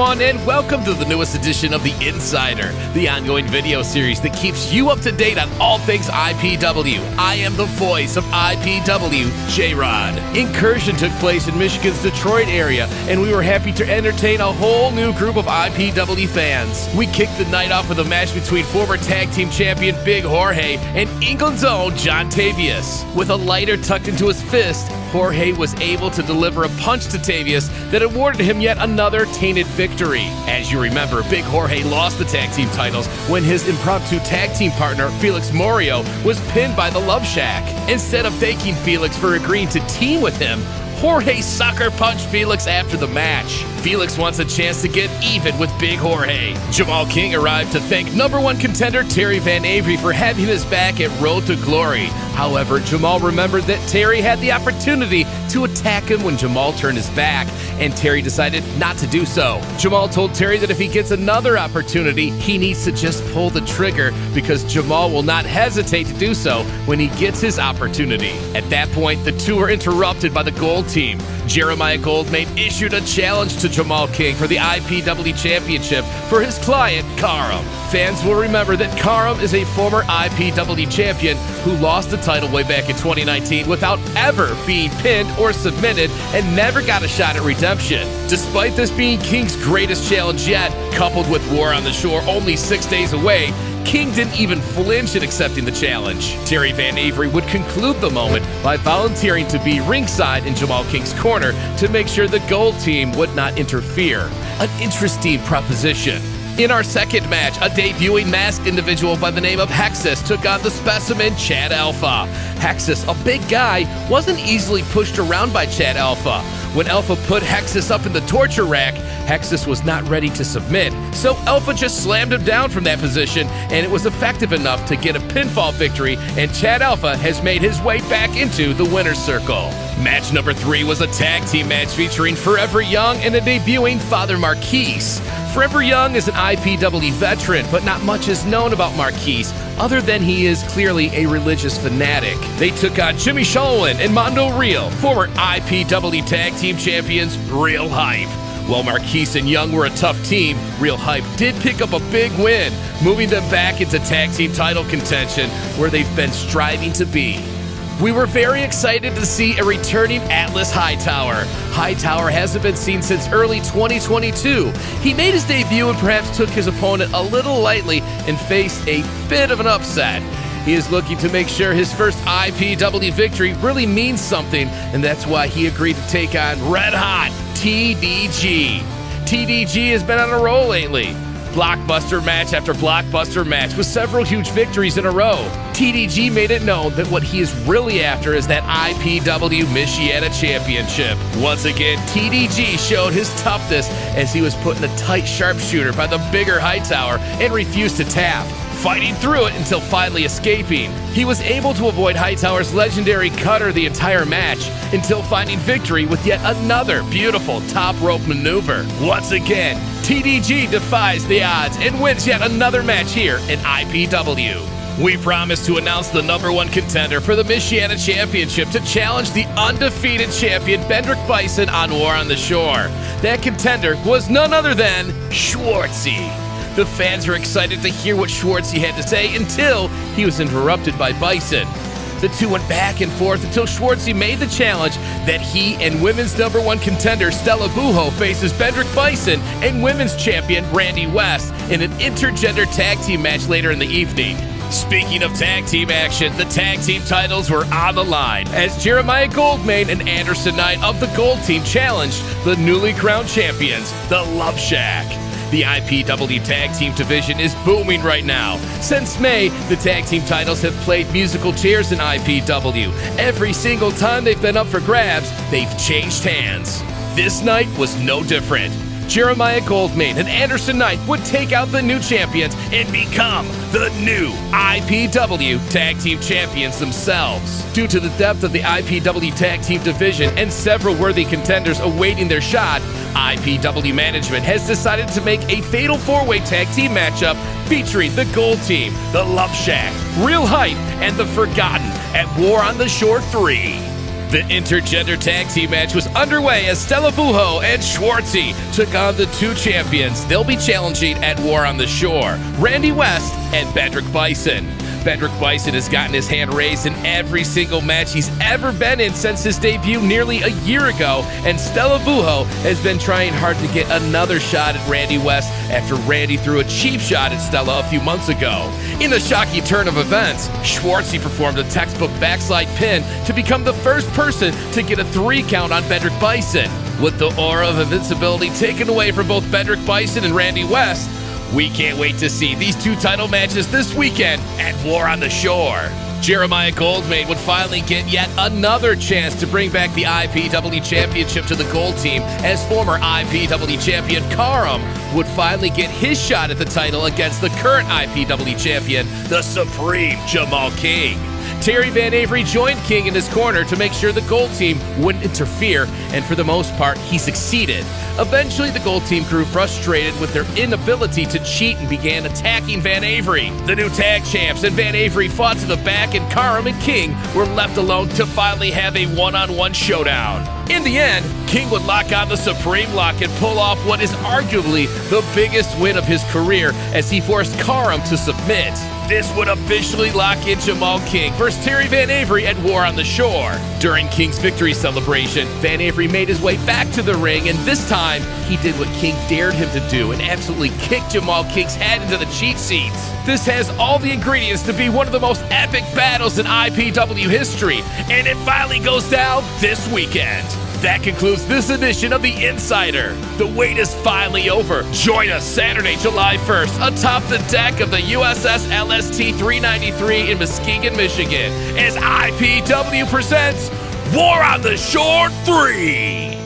everyone, and welcome to the newest edition of The Insider, the ongoing video series that keeps you up to date on all things IPW. I am the voice of IPW J-Rod. Incursion took place in Michigan's Detroit area, and we were happy to entertain a whole new group of IPW fans. We kicked the night off with a match between former tag team champion Big Jorge and England's own John Tavius. With a lighter tucked into his fist, Jorge was able to deliver a punch to Tavius that awarded him yet another tainted victory. As you remember, Big Jorge lost the tag team titles when his impromptu tag team partner, Felix Morio, was pinned by the Love Shack. Instead of thanking Felix for agreeing to team with him, Jorge sucker punched Felix after the match. Felix wants a chance to get even with Big Jorge. Jamal King arrived to thank #1 contender Terry Van Avery for having his back at Road to Glory. However, Jamal remembered that Terry had the opportunity to attack him when Jamal turned his back, and Terry decided not to do so. Jamal told Terry that if he gets another opportunity, he needs to just pull the trigger because Jamal will not hesitate to do so when he gets his opportunity. At that point, the two were interrupted by the Gold Team. Jeremiah Goldmain issued a challenge to Jamal King for the IPW Championship for his client, Karam. Fans will remember that Karam is a former IPW champion who lost the title way back in 2019 without ever being pinned or submitted and never got a shot at redemption. Despite this being King's greatest challenge yet, coupled with War on the Shore only 6 days away, King didn't even flinch at accepting the challenge. Terry Van Avery would conclude the moment by volunteering to be ringside in Jamal King's corner to make sure the Gold Team would not interfere. An interesting proposition. In our second match, a debuting masked individual by the name of Hexus took on the specimen Chad Alpha. Hexus, a big guy, wasn't easily pushed around by Chad Alpha. When Alpha put Hexus up in the torture rack, Hexus was not ready to submit, so Alpha just slammed him down from that position, and it was effective enough to get a pinfall victory, and Chad Alpha has made his way back into the winner's circle. Match number 3 was a tag team match featuring Forever Young and a debuting Father Marquise. Forever Young is an IPW veteran, but not much is known about Marquise, other than he is clearly a religious fanatic. They took on Jimmy Sholwin and Mondo Real, former IPW tag team champions Real Hype. While Marquise and Young were a tough team, Real Hype did pick up a big win, moving them back into tag team title contention, where they've been striving to be. We were very excited to see a returning Atlas Hightower. Hightower hasn't been seen since early 2022. He made his debut and perhaps took his opponent a little lightly and faced a bit of an upset. He is looking to make sure his first IPW victory really means something, and that's why he agreed to take on Red Hot TDG. TDG has been on a roll lately. Blockbuster match after blockbuster match with several huge victories in a row. TDG made it known that what he is really after is that IPW Michiana Championship. Once again, TDG showed his toughness as he was put in a tight sharpshooter by the bigger Hightower and refused to tap, fighting through it until finally escaping. He was able to avoid Hightower's legendary cutter the entire match until finding victory with yet another beautiful top rope maneuver. Once again, TDG defies the odds and wins yet another match here in IPW. We promised to announce the #1 contender for the Michiana Championship to challenge the undefeated champion Bendrick Bison on War on the Shore. That contender was none other than Schwartzy. The fans were excited to hear what Schwartzy had to say until he was interrupted by Bison. The two went back and forth until Schwartzy made the challenge that he and women's #1 contender Stella Bujo faces Bendrick Bison and women's champion Randy West in an intergender tag team match later in the evening. Speaking of tag team action, the tag team titles were on the line as Jeremiah Goldmain and Anderson Knight of the Gold Team challenged the newly crowned champions, the Love Shack. The IPW Tag Team division is booming right now. Since May, the tag team titles have played musical chairs in IPW. Every single time they've been up for grabs, they've changed hands. This night was no different. Jeremiah Goldmain and Anderson Knight would take out the new champions and become the new IPW Tag Team Champions themselves. Due to the depth of the IPW Tag Team division and several worthy contenders awaiting their shot, IPW management has decided to make a fatal 4-way tag team matchup featuring the Gold Team, the Love Shack, Real Hype, and the Forgotten at War on the Shore 3. The intergender tag team match was underway as Stella Buho and Schwartzy took on the two champions. They'll be challenging at War on the Shore, Randy West and Bedrick Bison. Bedrick Bison has gotten his hand raised in every single match he's ever been in since his debut nearly a year ago, and Stella Buho has been trying hard to get another shot at Randy West after Randy threw a cheap shot at Stella a few months ago. In a shocking turn of events, Schwartzy performed a textbook backslide pin to become the first person to get a 3 count on Bedrick Bison. With the aura of invincibility taken away from both Bedrick Bison and Randy West, we can't wait to see these two title matches this weekend at War on the Shore. Jeremiah Goldmain would finally get yet another chance to bring back the IPW Championship to the Gold Team, as former IPW Champion Karam would finally get his shot at the title against the current IPW Champion, the Supreme Jamal King. Terry Van Avery joined King in his corner to make sure the Gold Team wouldn't interfere, and for the most part, he succeeded. Eventually, the Gold Team grew frustrated with their inability to cheat and began attacking Van Avery. The new tag champs and Van Avery fought to the back, and Karam and King were left alone to finally have a one-on-one showdown. In the end, King would lock on the Supreme Lock and pull off what is arguably the biggest win of his career as he forced Karam to submit. This would officially lock in Jamal King versus Terry Van Avery at War on the Shore. During King's victory celebration, Van Avery made his way back to the ring, and this time, he did what King dared him to do and absolutely kicked Jamal King's head into the cheap seats. This has all the ingredients to be one of the most epic battles in IPW history, and it finally goes down this weekend. That concludes this edition of The Insider. The wait is finally over. Join us Saturday, July 1st, atop the deck of the USS LST 393 in Muskegon, Michigan, as IPW presents War on the Shore 3.